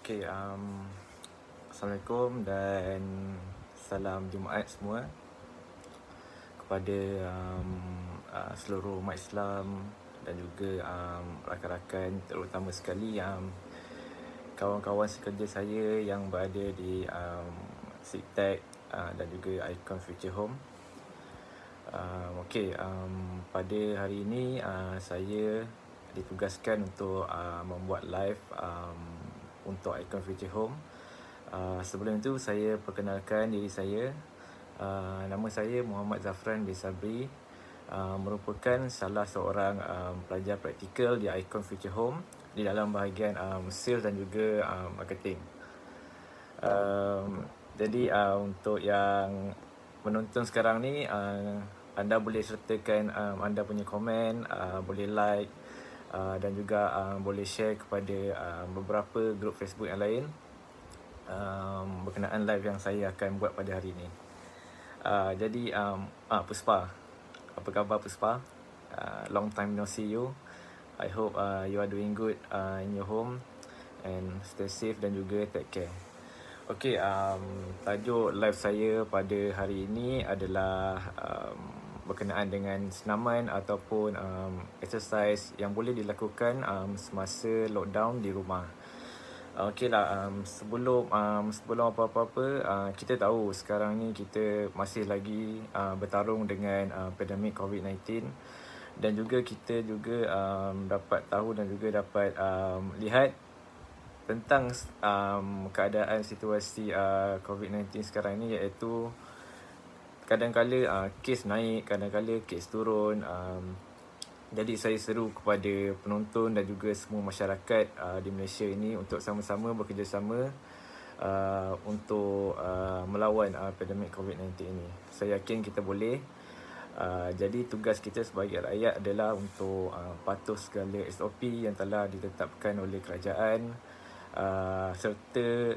Okay, Assalamualaikum dan salam Jumaat semua kepada seluruh umat Islam dan juga rakan-rakan, terutama sekali kawan-kawan sekerja saya yang berada di SIGTEC dan juga Icon Future Home. Pada hari ini saya ditugaskan untuk membuat live untuk Icon Future Home. Sebelum itu saya perkenalkan diri saya. Nama saya Muhammad Zafran bin Sabri, merupakan salah seorang pelajar praktikal di Icon Future Home di dalam bahagian sales dan juga marketing. Jadi untuk yang menonton sekarang ni, anda boleh sertakan anda punya komen, boleh like dan juga boleh share kepada beberapa grup Facebook yang lain berkenaan live yang saya akan buat pada hari ini. Jadi Puspa, apa khabar Puspa? Long time no see you. I hope you are doing good in your home and stay safe dan juga take care. Okay, tajuk live saya pada hari ini adalah berkenaan dengan senaman ataupun exercise yang boleh dilakukan semasa lockdown di rumah. Okey lah, sebelum apa-apa, kita tahu sekarang ni kita masih lagi bertarung dengan pandemik COVID-19, dan juga kita juga dapat tahu dan juga dapat lihat tentang keadaan situasi COVID-19 sekarang ni, iaitu kadang-kala kes naik, kadang-kala kes turun. Jadi saya seru kepada penonton dan juga semua masyarakat di Malaysia ini untuk sama-sama bekerjasama untuk melawan pandemik COVID-19 ini. Saya yakin kita boleh. Jadi tugas kita sebagai rakyat adalah untuk patuh segala SOP yang telah ditetapkan oleh kerajaan, serta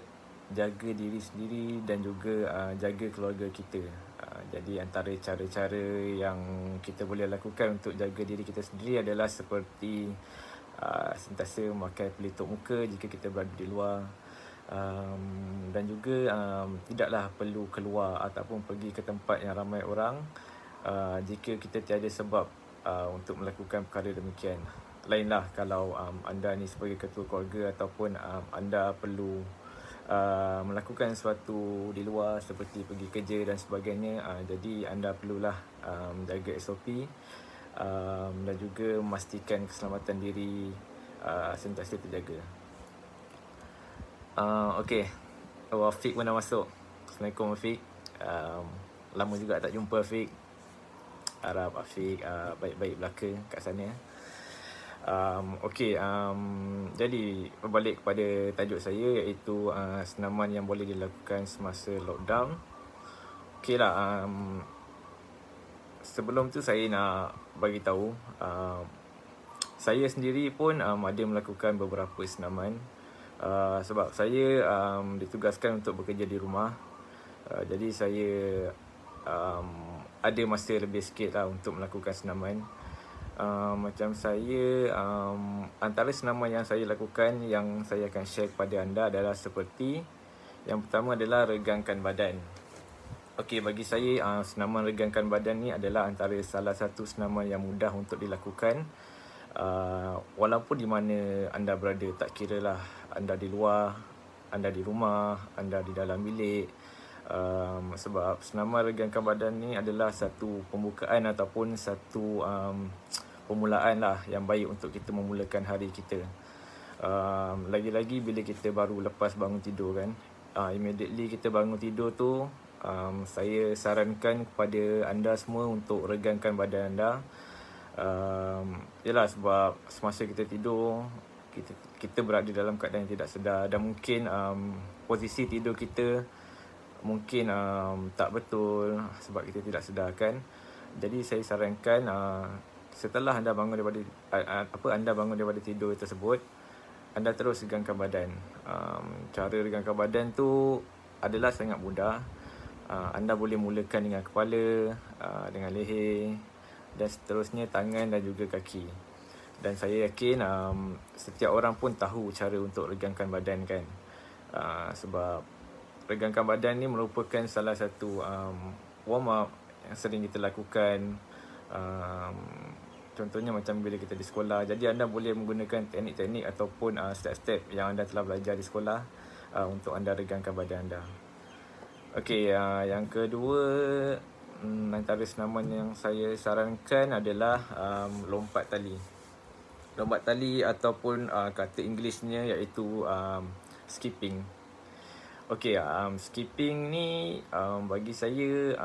jaga diri sendiri dan juga jaga keluarga kita. Jadi antara cara-cara yang kita boleh lakukan untuk jaga diri kita sendiri adalah seperti sentiasa memakai pelitup muka jika kita berada di luar, dan juga tidaklah perlu keluar ataupun pergi ke tempat yang ramai orang jika kita tiada sebab untuk melakukan perkara demikian. Lainlah kalau anda ni sebagai ketua keluarga ataupun anda perlu melakukan sesuatu di luar seperti pergi kerja dan sebagainya, jadi anda perlulah jaga SOP dan juga memastikan keselamatan diri sentiasa terjaga. Okey, Afiq pun dah masuk. Assalamualaikum Afiq. Lama juga tak jumpa Afiq. Harap Afiq baik-baik belaka kat sana. Jadi berbalik kepada tajuk saya, iaitu senaman yang boleh dilakukan semasa lockdown. Okey lah, sebelum tu saya nak bagi tahu, saya sendiri pun ada melakukan beberapa senaman, sebab saya ditugaskan untuk bekerja di rumah. Jadi saya ada masa lebih sikit lah untuk melakukan senaman. Macam saya, antara senaman yang saya lakukan yang saya akan share kepada anda adalah seperti yang pertama adalah regangkan badan. Okey, bagi saya senaman regangkan badan ni adalah antara salah satu senaman yang mudah untuk dilakukan walaupun di mana anda berada, tak kira lah anda di luar, anda di rumah, anda di dalam bilik. Sebab senaman regangkan badan ni adalah satu pembukaan ataupun satu permulaan lah yang baik untuk kita memulakan hari kita. Lagi-lagi bila kita baru lepas bangun tidur kan, immediately kita bangun tidur tu, saya sarankan kepada anda semua untuk regangkan badan anda. Yalah, sebab semasa kita tidur, kita berada dalam keadaan yang tidak sedar, dan mungkin posisi tidur kita mungkin tak betul sebab kita tidak sedarkan. Jadi saya sarankan setelah anda bangun daripada anda bangun daripada tidur tersebut, anda terus regangkan badan. Cara regangkan badan tu adalah sangat mudah. Anda boleh mulakan dengan kepala, dengan leher, dan seterusnya tangan dan juga kaki. Dan saya yakin setiap orang pun tahu cara untuk regangkan badan kan. Sebab regangkan badan ni merupakan salah satu warm up yang sering kita lakukan. Contohnya macam bila kita di sekolah. Jadi anda boleh menggunakan teknik-teknik ataupun step-step yang anda telah belajar di sekolah untuk anda regangkan badan anda. Okey, yang kedua, antara senaman yang saya sarankan adalah lompat tali. Lompat tali ataupun kata Englishnya iaitu skipping. Okey, skipping ni bagi saya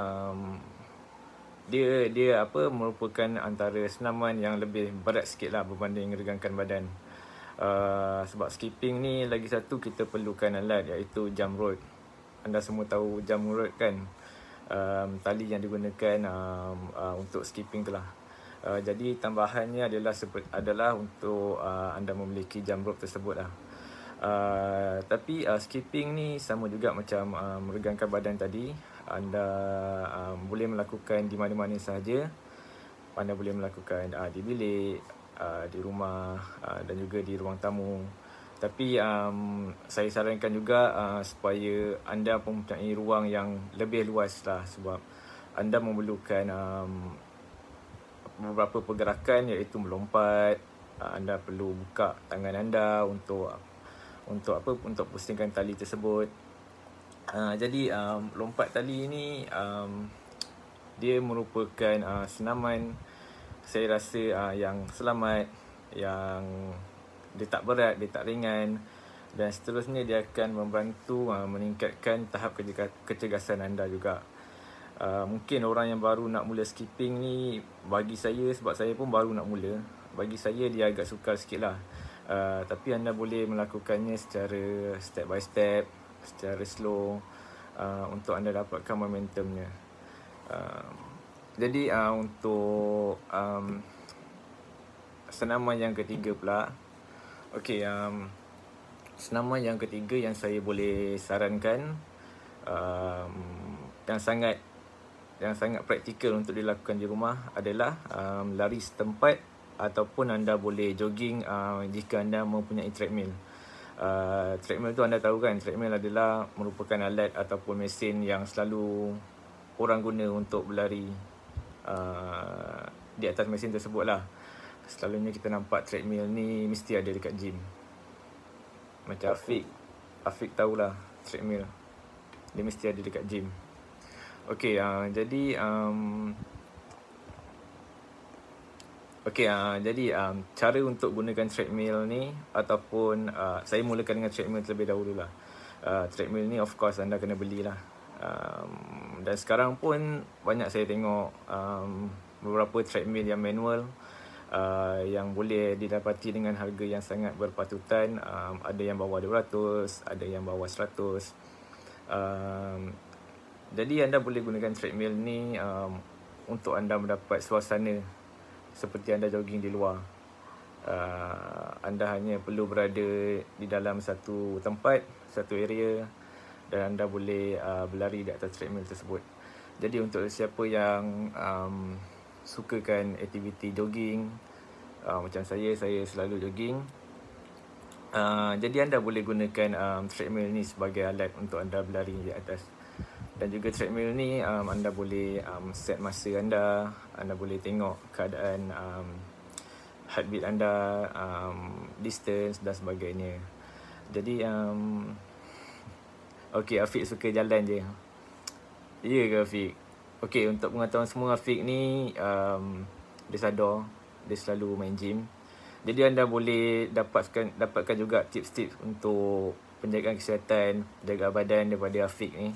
dia merupakan antara senaman yang lebih berat sikit lah berbanding regangkan badan. Sebab skipping ni lagi satu kita perlukan alat iaitu jump rope. Anda semua tahu jump rope kan? Tali yang digunakan untuk skipping tu lah. Jadi tambahannya adalah untuk anda memiliki jump rope tersebut lah. Tapi skipping ni sama juga macam meregangkan badan tadi. Anda boleh melakukan di mana-mana sahaja. Anda boleh melakukan di bilik, di rumah dan juga di ruang tamu. Tapi saya sarankan juga supaya anda mempunyai ruang yang lebih luas lah, sebab anda memerlukan beberapa pergerakan iaitu melompat. Anda perlu buka tangan anda untuk pusingkan tali tersebut. Jadi lompat tali ni dia merupakan senaman saya rasa yang selamat, yang dia tak berat, dia tak ringan, dan seterusnya dia akan membantu meningkatkan tahap kecergasan anda juga. Mungkin orang yang baru nak mula skipping ni, bagi saya, sebab saya pun baru nak mula, bagi saya dia agak sukar sikit lah. Tapi anda boleh melakukannya secara step by step, secara slow, untuk anda dapatkan momentumnya. Jadi untuk senaman yang ketiga pula. Okey, senaman yang ketiga yang saya boleh sarankan, yang sangat praktikal untuk dilakukan di rumah adalah lari setempat, ataupun anda boleh jogging jika anda mempunyai treadmill. Treadmill tu anda tahu kan, treadmill adalah merupakan alat ataupun mesin yang selalu orang guna untuk berlari di atas mesin tersebut lah. Selalunya kita nampak treadmill ni mesti ada dekat gym. Macam Afiq tahulah treadmill, dia mesti ada dekat gym. Okey, jadi cara untuk gunakan treadmill ni, ataupun saya mulakan dengan treadmill terlebih dahulu lah. Treadmill ni of course anda kena belilah. Dan sekarang pun banyak saya tengok beberapa treadmill yang manual, yang boleh didapati dengan harga yang sangat berpatutan. Ada yang bawah 200, ada yang bawah 100. Jadi anda boleh gunakan treadmill ni untuk anda mendapat suasana seperti anda jogging di luar. Anda hanya perlu berada di dalam satu tempat, satu area, dan anda boleh berlari di atas treadmill tersebut. Jadi untuk siapa yang sukakan aktiviti jogging, macam saya selalu jogging, jadi anda boleh gunakan treadmill ni sebagai alat untuk anda berlari di atas. Dan juga treadmill ni anda boleh set masa anda boleh tengok keadaan heartbeat anda, distance dan sebagainya. Jadi okey, Afiq suka jalan je. Ya ke Afiq? Okey, untuk pengetahuan semua, Afiq ni dia sadar dia selalu main gym. Jadi anda boleh dapatkan juga tips-tips untuk penjagaan kesihatan, jaga badan daripada Afiq ni.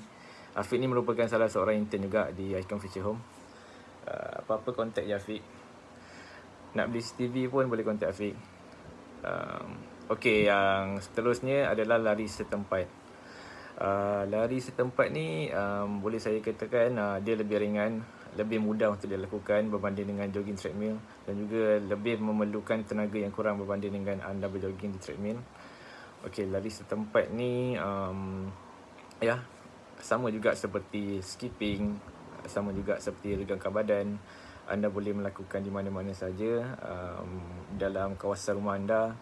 Afiq ni merupakan salah seorang intern juga di Icon Future Home. Apa-apa kontak je Afiq. Nak beli CCTV pun boleh kontak Afiq. Okey, yang seterusnya adalah lari setempat. Lari setempat ni boleh saya katakan dia lebih ringan, lebih mudah untuk dilakukan berbanding dengan jogging treadmill, dan juga lebih memerlukan tenaga yang kurang berbanding dengan anda berjogging di treadmill. Okey, lari setempat ni sama juga seperti skipping, sama juga seperti regangkan badan. Anda boleh melakukan di mana-mana saja, dalam kawasan rumah anda,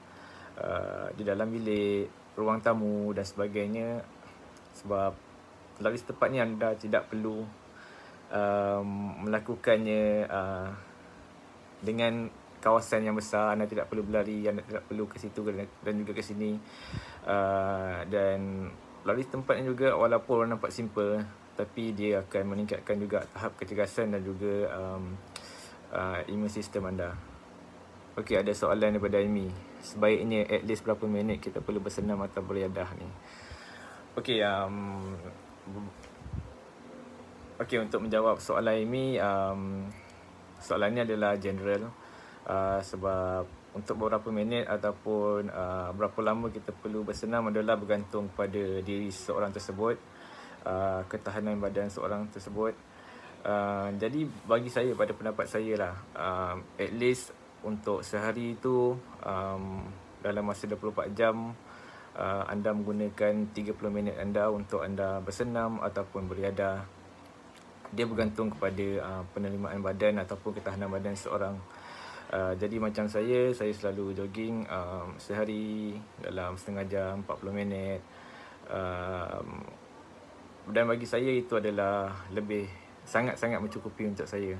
di dalam bilik, ruang tamu dan sebagainya. Sebab lari setempat ni anda tidak perlu melakukannya dengan kawasan yang besar. Anda tidak perlu berlari, anda tidak perlu ke situ dan juga ke sini. Dan lari setempat ni juga walaupun nampak simple, tapi dia akan meningkatkan juga tahap kecergasan dan juga imun sistem anda. Okey, ada soalan daripada Amy. Sebaiknya at least berapa minit kita perlu bersenam atau beriadah ni? Okey, untuk menjawab soalan Amy, soalan ni adalah general. Sebab untuk beberapa minit ataupun berapa lama kita perlu bersenam adalah bergantung pada diri seorang tersebut, ketahanan badan seorang tersebut. Jadi bagi saya, pada pendapat saya lah, at least untuk sehari itu dalam masa 24 jam anda menggunakan 30 minit anda untuk anda bersenam ataupun beriadah. Dia bergantung kepada penerimaan badan ataupun ketahanan badan seorang. Jadi macam saya selalu jogging sehari dalam setengah jam, 40 minit. Dan bagi saya itu adalah sangat-sangat mencukupi untuk saya.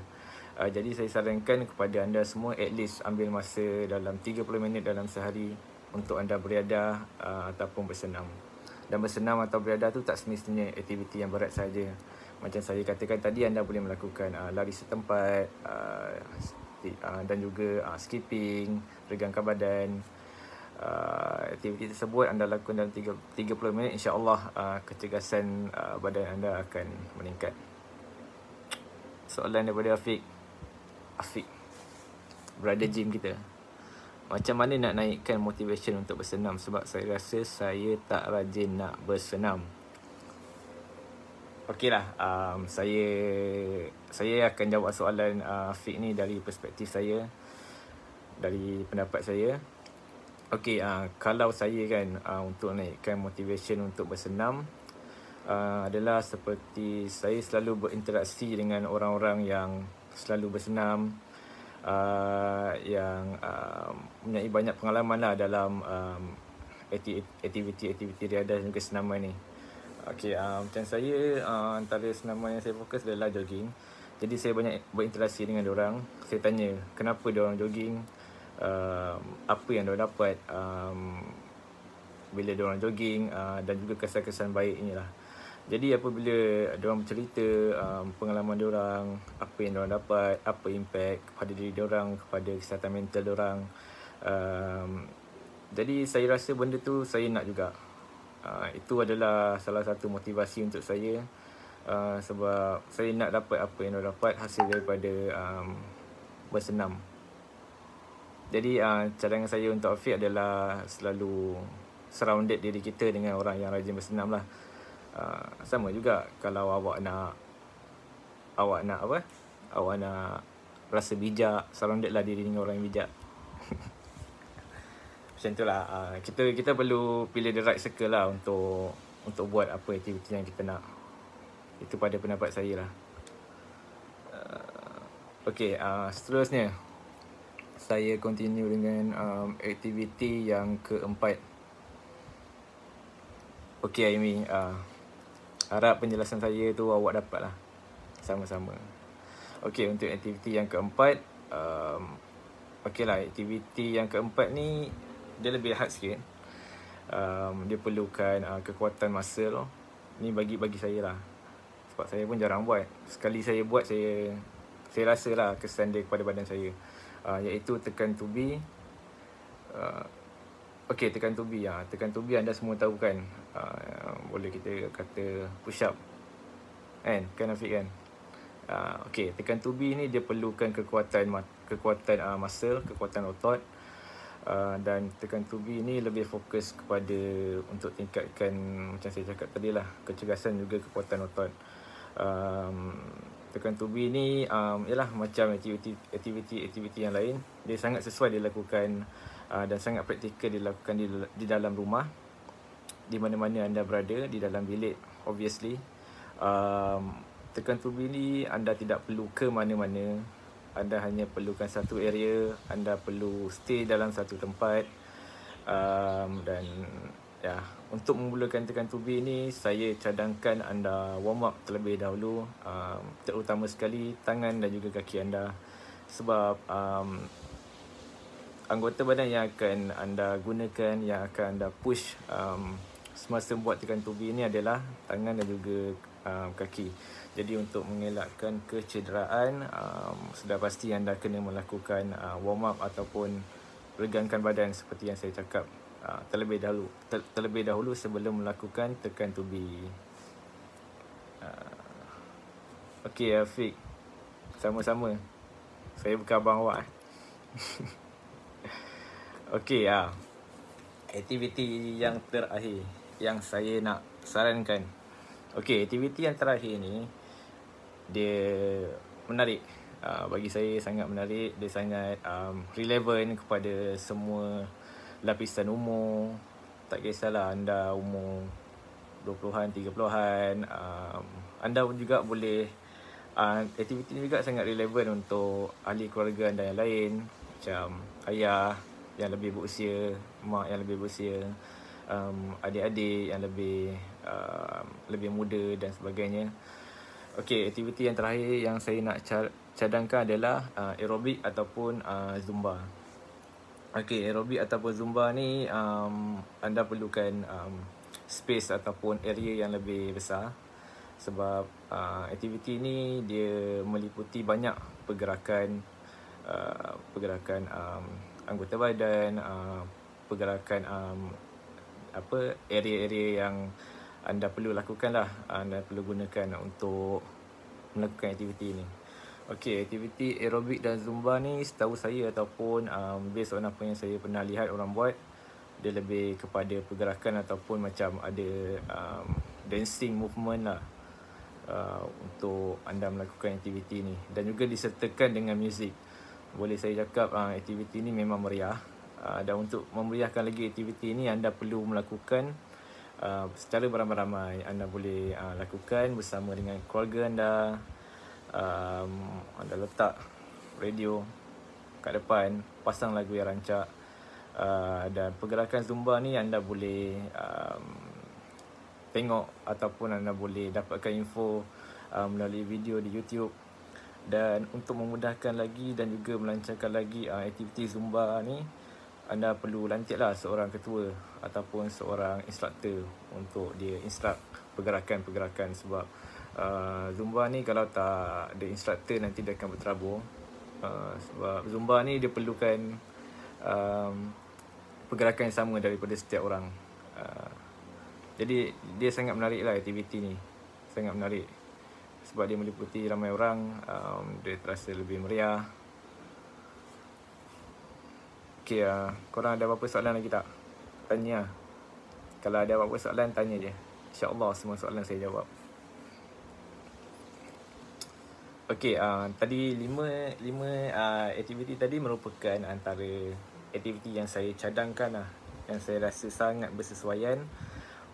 Jadi saya sarankan kepada anda semua at least ambil masa dalam 30 minit dalam sehari untuk anda beriadah ataupun bersenam. Dan bersenam atau beriadah tu tak semestinya aktiviti yang berat saja. Macam saya katakan tadi, anda boleh melakukan lari setempat dan juga skipping, regangkan badan. Aktiviti tersebut anda lakukan dalam 30 minit, insya-Allah kecergasan badan anda akan meningkat. Soalan daripada Afiq, brother gym kita. Macam mana nak naikkan motivation untuk bersenam? Sebab saya rasa saya tak rajin nak bersenam. Okeylah, saya akan jawab soalan Afiq ni dari perspektif saya, dari pendapat saya. Okey, kalau saya kan untuk naikkan motivation untuk bersenam adalah seperti saya selalu berinteraksi dengan orang-orang yang selalu bersenam, yang mempunyai banyak pengalaman lah dalam aktiviti riadah dan juga senaman ni. Okey, macam saya, antara senaman yang saya fokus adalah jogging. Jadi saya banyak berinteraksi dengan diorang. Saya tanya kenapa diorang jogging, apa yang diorang dapat bila diorang jogging, dan juga kesan-kesan baiknya lah. Jadi apabila diorang bercerita pengalaman diorang, apa yang diorang dapat, apa impact kepada diri diorang, kepada kesihatan mental diorang, jadi saya rasa benda tu saya nak juga. Itu adalah salah satu motivasi untuk saya, sebab saya nak dapat apa yang diorang dapat hasil daripada bersenam. Jadi cadangan saya untuk Afiq adalah selalu surrounded diri kita dengan orang yang rajin bersenam lah. Sama juga kalau awak nak rasa bijak, surrounded lah diri dengan orang yang bijak. Macam tu lah. Kita perlu pilih the right circle lah untuk buat apa aktiviti yang kita nak. Itu pada pendapat saya lah. Okey, seterusnya saya continue dengan aktiviti yang keempat. Okey Amy, harap penjelasan saya tu awak dapat lah sama-sama. Okey, untuk aktiviti yang keempat, okey lah, aktiviti yang keempat ni dia lebih hard sikit. Dia perlukan kekuatan muscle. Ni bagi saya lah, sebab saya pun jarang buat. Sekali saya buat, saya rasa lah kesan dia kepada badan saya, iaitu tekan tubi. Okey, tekan tubi. Tekan tubi anda semua tahu kan, boleh kita kata push up kan Afiq kan. Okey, tekan tubi ni dia perlukan kekuatan muscle, kekuatan otot. Dan tekan tubi ni lebih fokus kepada untuk tingkatkan, macam saya cakap tadi lah, kecergasan juga kekuatan otot. Tekan tubi ni ialah macam aktiviti yang lain. Dia sangat sesuai dilakukan dan sangat praktikal dilakukan di dalam rumah, di mana-mana anda berada, di dalam bilik obviously. Tekan tubi ni anda tidak perlu ke mana-mana. Anda hanya perlukan satu area, anda perlu stay dalam satu tempat, dan Ya, untuk memulakan tekan tubi ni, saya cadangkan anda warm up terlebih dahulu, terutama sekali tangan dan juga kaki anda. Sebab anggota badan yang akan anda gunakan, yang akan anda push semasa buat tekan tubi ni adalah tangan dan juga kaki. Jadi untuk mengelakkan kecederaan, sudah pasti anda kena melakukan warm up ataupun regangkan badan seperti yang saya cakap terlebih dahulu sebelum melakukan tekan tubi. Okey Afiq, sama-sama. Saya bukan abang awak. Okey, aktiviti yang terakhir yang saya nak sarankan. Okey, aktiviti yang terakhir ni dia menarik. Bagi saya sangat menarik. Dia sangat relevan kepada semua lapisan umur. Tak kisahlah anda umur 20-an, 30-an, anda juga boleh, aktiviti ni juga sangat relevan untuk ahli keluarga anda yang lain, macam ayah yang lebih berusia, mak yang lebih berusia, adik-adik yang lebih muda dan sebagainya. Okey, aktiviti yang terakhir yang saya nak cadangkan adalah aerobik ataupun zumba. Okey, aerobik ataupun zumba ni anda perlukan space ataupun area yang lebih besar. Sebab aktiviti ni dia meliputi banyak pergerakan anggota badan, pergerakan area-area yang anda perlu lakukan lah, anda perlu gunakan untuk melakukan aktiviti ni. Okey, aktiviti aerobik dan zumba ni setahu saya ataupun based on apa yang saya pernah lihat orang buat, dia lebih kepada pergerakan ataupun macam ada dancing movement lah untuk anda melakukan aktiviti ni, dan juga disertakan dengan muzik. Boleh saya cakap aktiviti ni memang meriah, dan untuk memeriahkan lagi aktiviti ni anda perlu melakukan secara beramai-ramai. Anda boleh lakukan bersama dengan keluarga anda. Anda letak radio kat depan, pasang lagu yang rancak, dan pergerakan zumba ni anda boleh tengok ataupun anda boleh dapatkan info melalui video di YouTube. Dan untuk memudahkan lagi dan juga melancarkan lagi aktiviti zumba ni, anda perlu lantiklah seorang ketua ataupun seorang instruktor untuk dia instruct pergerakan-pergerakan. Sebab zumba ni kalau tak ada instruktor nanti dia akan berterabur. Sebab zumba ni dia perlukan pergerakan yang sama daripada setiap orang. Jadi dia sangat menarik lah aktiviti ni. Sangat menarik. Sebab dia meliputi ramai orang, dia terasa lebih meriah. Okey, korang ada apa-apa soalan lagi tak? Tanya. Kalau ada apa-apa soalan, tanya je. InsyaAllah semua soalan saya jawab. Okey, tadi 5 aktiviti tadi merupakan antara aktiviti yang saya cadangkan lah, yang saya rasa sangat bersesuaian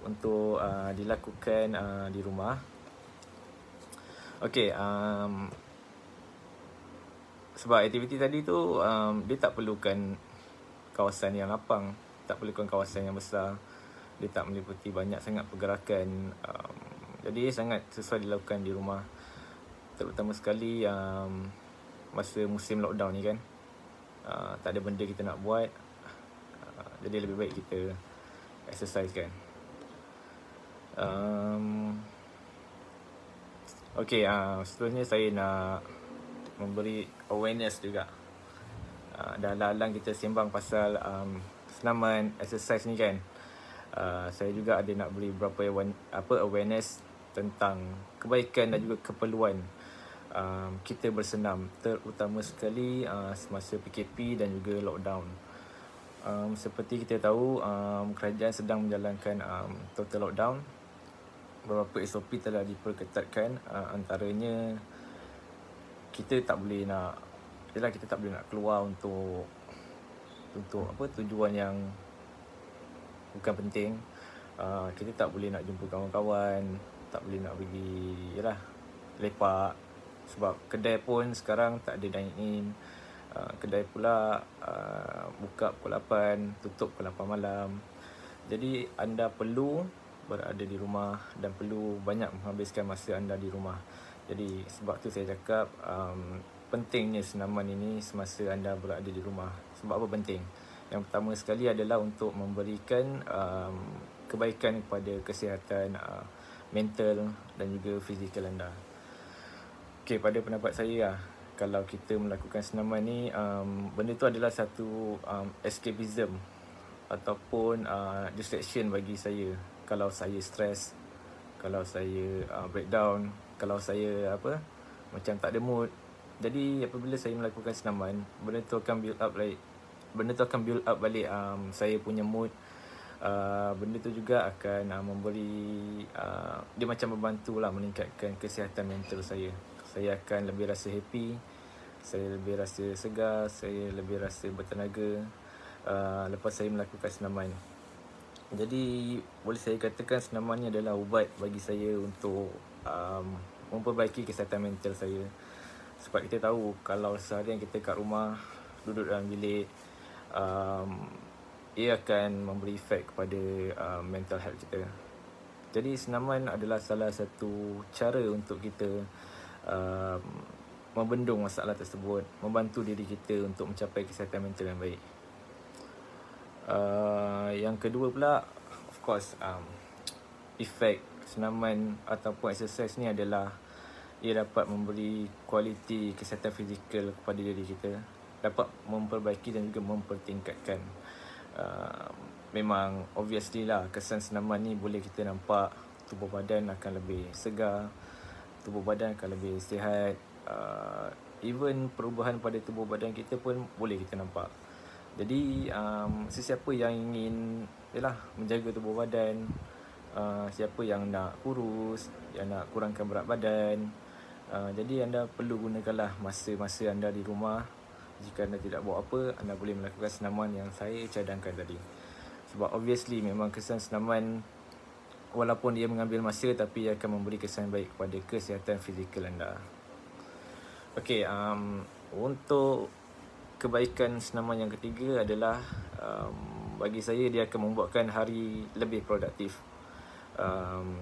untuk dilakukan di rumah. Okey, sebab aktiviti tadi tu dia tak perlukan kawasan yang lapang, tak perlukan kawasan yang besar, dia tak meliputi banyak sangat pergerakan, jadi sangat sesuai dilakukan di rumah. Terutama sekali masa musim lockdown ni kan, tak ada benda kita nak buat, jadi lebih baik kita exercise kan. Okey, seterusnya saya nak memberi awareness juga. Dah lalang kita sembang pasal senaman exercise ni kan. Saya juga ada nak beri beberapa awareness tentang kebaikan dan juga keperluan kita bersenam, terutama sekali semasa PKP dan juga lockdown. Seperti kita tahu, kerajaan sedang menjalankan total lockdown. Beberapa SOP telah diperketatkan, antaranya kita tak boleh nak keluar untuk tujuan yang bukan penting. Kita tak boleh nak jumpa kawan-kawan, tak boleh nak pergi lepak. Sebab kedai pun sekarang tak ada dine in. Kedai pula buka pukul 8, tutup pukul 8 malam. Jadi anda perlu berada di rumah dan perlu banyak menghabiskan masa anda di rumah. Jadi sebab tu saya cakap pentingnya senaman ini semasa anda berada di rumah. Sebab apa penting? Yang pertama sekali adalah untuk memberikan kebaikan kepada kesihatan mental dan juga fizikal anda. Okay, pada pendapat saya kalau kita melakukan senaman ni, benda tu adalah satu escapism ataupun distraction bagi saya. Kalau saya stres, kalau saya breakdown, kalau saya macam tak ada mood. Jadi apabila saya melakukan senaman, benda tu akan build up balik saya punya mood. Benda tu juga akan memberi dia macam membantulah meningkatkan kesihatan mental saya. Saya akan lebih rasa happy, saya lebih rasa segar, saya lebih rasa bertenaga lepas saya melakukan senaman. Jadi boleh saya katakan senaman ni adalah ubat bagi saya untuk memperbaiki kesihatan mental saya. Sebab kita tahu kalau seharian kita kat rumah, duduk dalam bilik, ia akan memberi efek kepada mental health kita. Jadi senaman adalah salah satu cara untuk kita membendung masalah tersebut, membantu diri kita untuk mencapai kesihatan mental yang baik. Yang kedua pula, of course, efek senaman ataupun exercise ni adalah ia dapat memberi kualiti kesihatan fizikal kepada diri kita, dapat memperbaiki dan juga mempertingkatkan. Memang obviously lah, kesan senaman ni boleh kita nampak tubuh badan akan lebih segar, tubuh badan akan lebih sihat, even perubahan pada tubuh badan kita pun boleh kita nampak. Jadi sesiapa yang ingin menjaga tubuh badan, siapa yang nak kurus, yang nak kurangkan berat badan, jadi anda perlu gunakanlah masa-masa anda di rumah. Jika anda tidak buat apa, anda boleh melakukan senaman yang saya cadangkan tadi. Sebab obviously memang kesan senaman, walaupun dia mengambil masa, tapi ia akan memberi kesan baik kepada kesihatan fizikal anda. Okay, untuk kebaikan senaman yang ketiga adalah bagi saya dia akan membuatkan hari lebih produktif.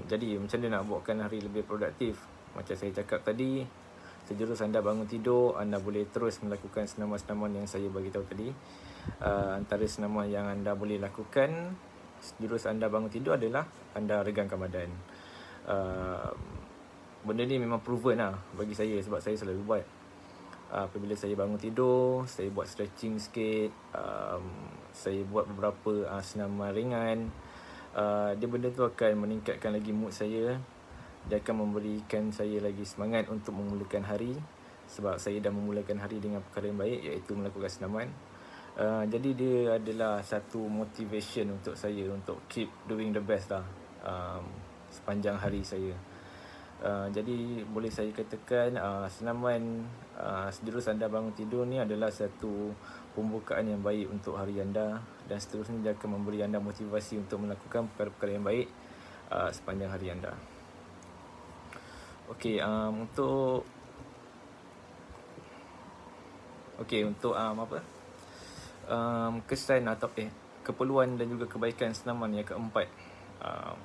Jadi macam mana nak buatkan hari lebih produktif? Macam saya cakap tadi, sejurus anda bangun tidur, anda boleh terus melakukan senaman-senaman yang saya bagi tahu tadi. Antara senaman yang anda boleh lakukan sejurus anda bangun tidur adalah anda regangkan badan. Benda ni memang proven lah bagi saya, sebab saya selalu buat. Apabila saya bangun tidur, saya buat stretching sikit, saya buat beberapa senaman ringan. Benda tu akan meningkatkan lagi mood saya. Dia akan memberikan saya lagi semangat untuk memulakan hari, sebab saya dah memulakan hari dengan perkara yang baik, iaitu melakukan senaman. Jadi dia adalah satu motivation untuk saya untuk keep doing the best lah sepanjang hari saya. Jadi boleh saya katakan senaman sejurus anda bangun tidur ni adalah satu pembukaan yang baik untuk hari anda, dan seterusnya dia akan memberi anda motivasi untuk melakukan perkara-perkara yang baik sepanjang hari anda. Okey, untuk kesan atau keperluan dan juga kebaikan senaman yang keempat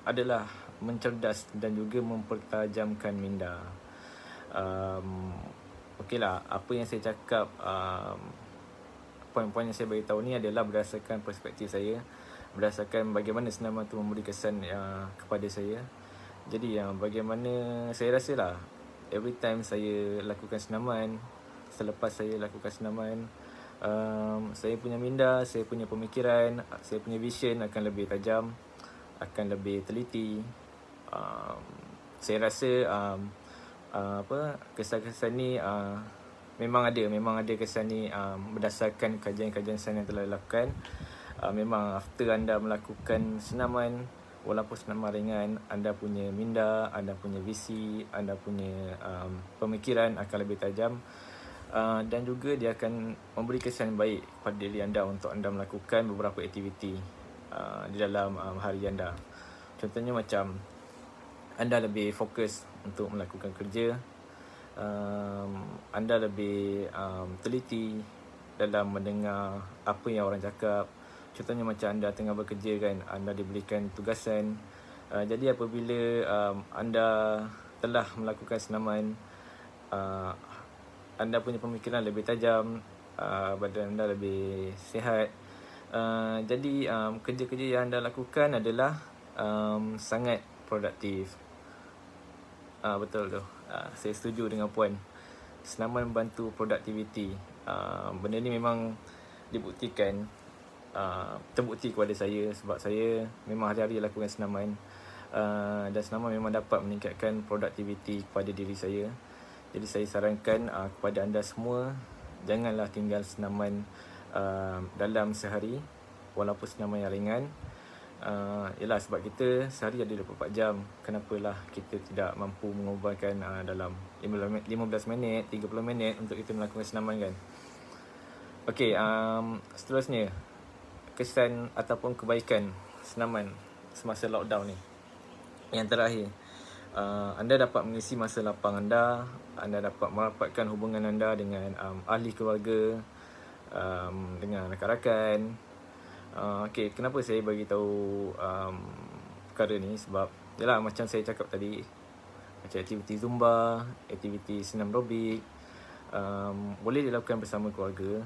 adalah mencerdas dan juga mempertajamkan minda. Okeylah, apa yang saya cakap, poin-poin yang saya beritahu ni adalah berdasarkan perspektif saya, berdasarkan bagaimana senaman tu memberi kesan kepada saya. Jadi bagaimana saya rasa lah, every time saya lakukan senaman, selepas saya lakukan senaman, saya punya minda, saya punya pemikiran, saya punya vision akan lebih tajam, akan lebih teliti. Saya rasa kesan-kesan ni memang ada kesan ni berdasarkan kajian-kajian sains yang telah dilakukan. Memang after anda melakukan senaman, walaupun senaman ringan, anda punya minda, anda punya visi, anda punya pemikiran akan lebih tajam. Dan juga dia akan memberi kesan baik pada diri anda untuk anda melakukan beberapa aktiviti di dalam hari anda. Contohnya macam anda lebih fokus untuk melakukan kerja, anda lebih teliti dalam mendengar apa yang orang cakap, contohnya macam anda tengah bekerja kan, anda diberikan tugasan. Jadi apabila anda telah melakukan senaman, anda punya pemikiran lebih tajam, badan anda lebih sihat. Jadi kerja-kerja yang anda lakukan adalah sangat produktif. Betul tu. Saya setuju dengan puan. Senaman membantu produktiviti. Benda ni memang dibuktikan, terbukti kepada saya sebab saya memang hari-hari lakukan senaman. Dan senaman memang dapat meningkatkan produktiviti kepada diri saya. Jadi saya sarankan kepada anda semua, janganlah tinggal senaman dalam sehari, walaupun senaman yang ringan. Ialah sebab kita sehari ada 24 jam. Kenapalah kita tidak mampu mengubahkan dalam 15 minit, 30 minit untuk kita melakukan senaman kan. Okey, seterusnya, kesan ataupun kebaikan senaman semasa lockdown ni. Yang terakhir, anda dapat mengisi masa lapang anda, anda dapat merapatkan hubungan anda dengan ahli keluarga, dengan rakan-rakan. Okey, kenapa saya bagi tahu perkara ni? Sebab yalah, macam saya cakap tadi, macam aktiviti zumba, aktiviti senam aerobik, boleh dilakukan bersama keluarga.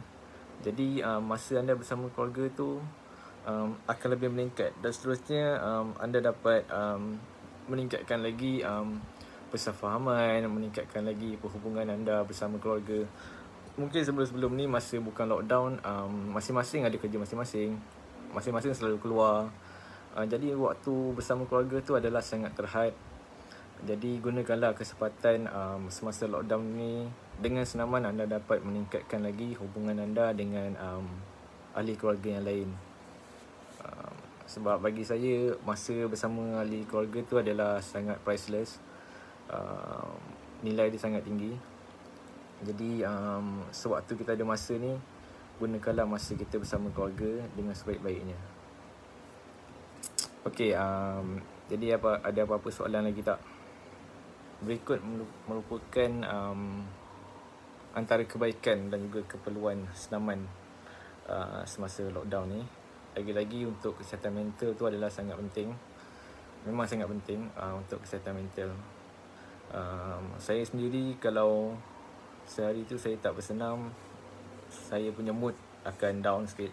Jadi masa anda bersama keluarga tu akan lebih meningkat. Dan seterusnya anda dapat meningkatkan lagi persefahaman, meningkatkan lagi perhubungan anda bersama keluarga. Mungkin sebelum-sebelum ni, masa bukan lockdown, masing-masing ada kerja masing-masing, masing-masing selalu keluar. Jadi waktu bersama keluarga tu adalah sangat terhad. Jadi gunakanlah kesempatan semasa lockdown ni. Dengan senaman anda dapat meningkatkan lagi hubungan anda dengan ahli keluarga yang lain. Sebab bagi saya, masa bersama ahli keluarga tu adalah sangat priceless. Nilai dia sangat tinggi. Jadi sewaktu kita ada masa ni, gunakanlah masa kita bersama keluarga dengan sebaik-baiknya. Okey, jadi ada apa-apa soalan lagi tak? Berikut merupakan antara kebaikan dan juga keperluan senaman semasa lockdown ni. Lagi-lagi untuk kesihatan mental tu adalah sangat penting. Memang sangat penting untuk kesihatan mental. Saya sendiri, kalau sehari tu saya tak bersenam, saya punya mood akan down sikit.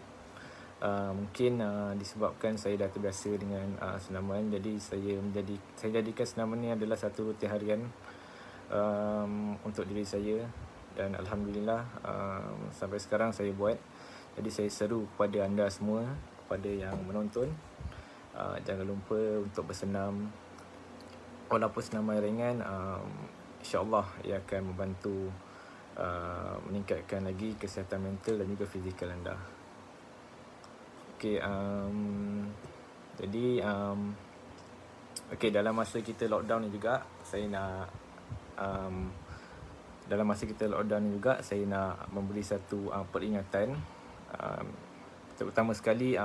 Mungkin disebabkan saya dah terbiasa dengan senaman. Jadi saya jadikan senaman ni adalah satu rutin harian untuk diri saya. Dan Alhamdulillah sampai sekarang saya buat. Jadi saya seru kepada anda semua, kepada yang menonton, jangan lupa untuk bersenam. Walaupun senaman ringan, InsyaAllah ia akan membantu meningkatkan lagi kesihatan mental dan juga fizikal anda. Okey, jadi dalam masa kita lockdown ni juga, saya nak memberi satu peringatan, terutama sekali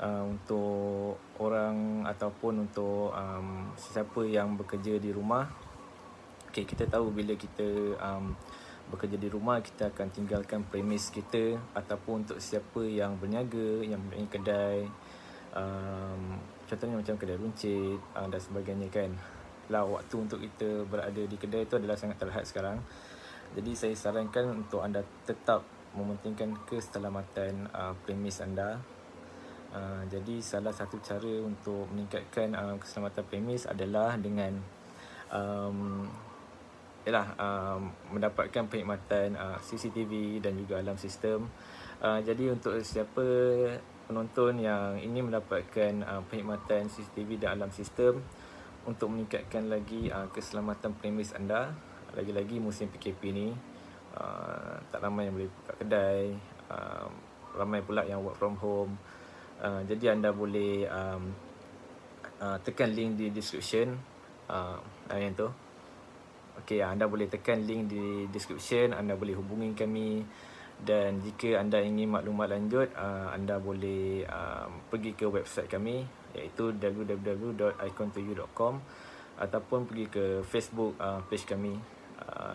untuk orang ataupun untuk sesiapa yang bekerja di rumah. Okey, kita tahu bila kita bekerja di rumah, kita akan tinggalkan premis kita, ataupun untuk siapa yang berniaga, yang mempunyai kedai, contohnya macam kedai runcit dan sebagainya kan. Lah, waktu untuk kita berada di kedai itu adalah sangat terhad sekarang. Jadi saya sarankan untuk anda tetap mementingkan keselamatan premis anda. Jadi salah satu cara untuk meningkatkan keselamatan premis adalah dengan mendapatkan perkhidmatan CCTV dan juga alarm sistem. Jadi untuk siapa penonton yang ingin mendapatkan perkhidmatan CCTV dan alarm sistem untuk meningkatkan lagi keselamatan premis anda, lagi-lagi musim PKP ni, tak ramai yang boleh buka kedai, ramai pula yang work from home. Jadi anda boleh tekan link di description, yang tu. Okey, anda boleh tekan link di description, anda boleh hubungi kami. Dan jika anda ingin maklumat lanjut, anda boleh pergi ke website kami, iaitu www.icontoyou.com, ataupun pergi ke Facebook page kami,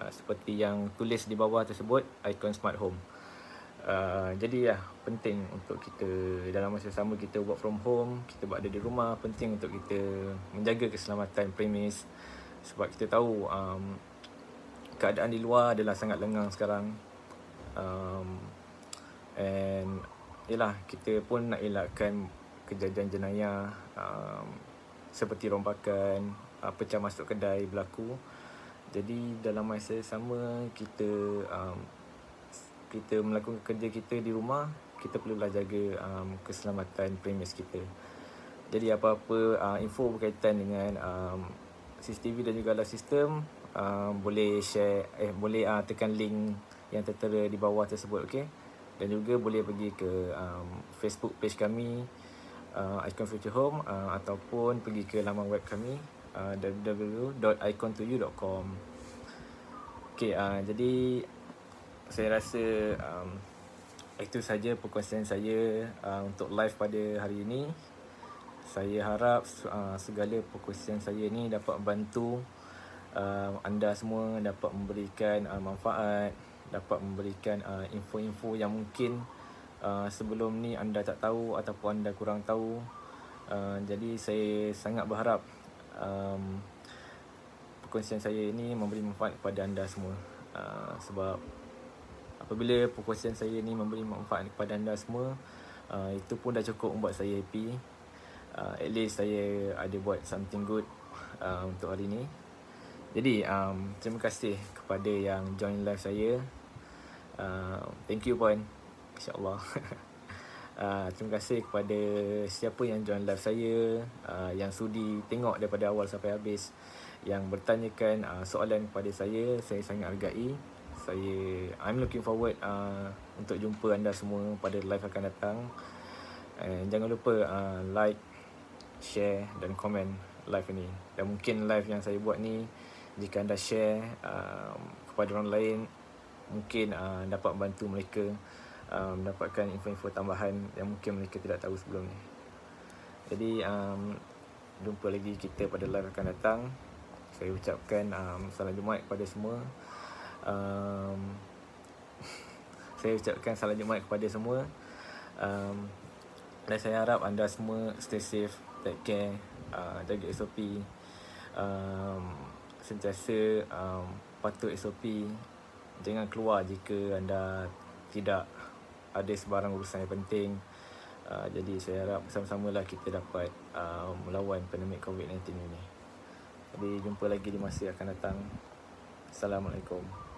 seperti yang tulis di bawah tersebut, Icon Smart Home. Jadi ya, penting untuk kita dalam masa sama kita work from home, kita berada di rumah, penting untuk kita menjaga keselamatan premis. Sebab kita tahu keadaan di luar adalah sangat lengang sekarang. And yelah, kita pun nak elakkan kejadian jenayah seperti rompakan, pecah masuk kedai berlaku. Jadi dalam masa sama kita melakukan kerja kita di rumah, kita perlulah jaga keselamatan premis kita. Jadi apa-apa info berkaitan dengan CCTV dan juga alarm sistem, boleh share, boleh tekan link yang tertera di bawah tersebut, okey. Dan juga boleh pergi ke Facebook page kami, Icon Future Home, ataupun pergi ke laman web kami, www.icontoyou.com. Okey, jadi saya rasa itu saja perkongsian saya untuk live pada hari ini. Saya harap segala perkongsian saya ni dapat membantu anda semua, dapat memberikan manfaat, dapat memberikan info-info yang mungkin sebelum ni anda tak tahu ataupun anda kurang tahu. Jadi saya sangat berharap perkongsian saya ini memberi manfaat kepada anda semua. Sebab apabila perkongsian saya ni memberi manfaat kepada anda semua, itu pun dah cukup membuat saya happy. At least saya ada buat something good untuk hari ni. Jadi terima kasih kepada yang join live saya. Thank you Puan, insyaAllah. Terima kasih kepada siapa yang join live saya, yang sudi tengok daripada awal sampai habis, yang bertanyakan soalan kepada saya sangat hargai. I'm looking forward untuk jumpa anda semua pada live akan datang. Jangan lupa like, share dan komen live ni. Dan mungkin live yang saya buat ni, jika anda share kepada orang lain, mungkin dapat membantu mereka mendapatkan info-info tambahan yang mungkin mereka tidak tahu sebelum ni. Jadi jumpa lagi kita pada live akan datang. Saya ucapkan salam Jumaat kepada semua. Saya ucapkan salam Jumaat kepada semua. Dan saya harap anda semua stay safe, take care, jaga SOP, sentiasa patuh SOP. Jangan keluar jika anda tidak ada sebarang urusan yang penting. Jadi saya harap bersama-samalah kita dapat melawan pandemik COVID-19 ini. Jadi jumpa lagi di masa yang akan datang. Assalamualaikum.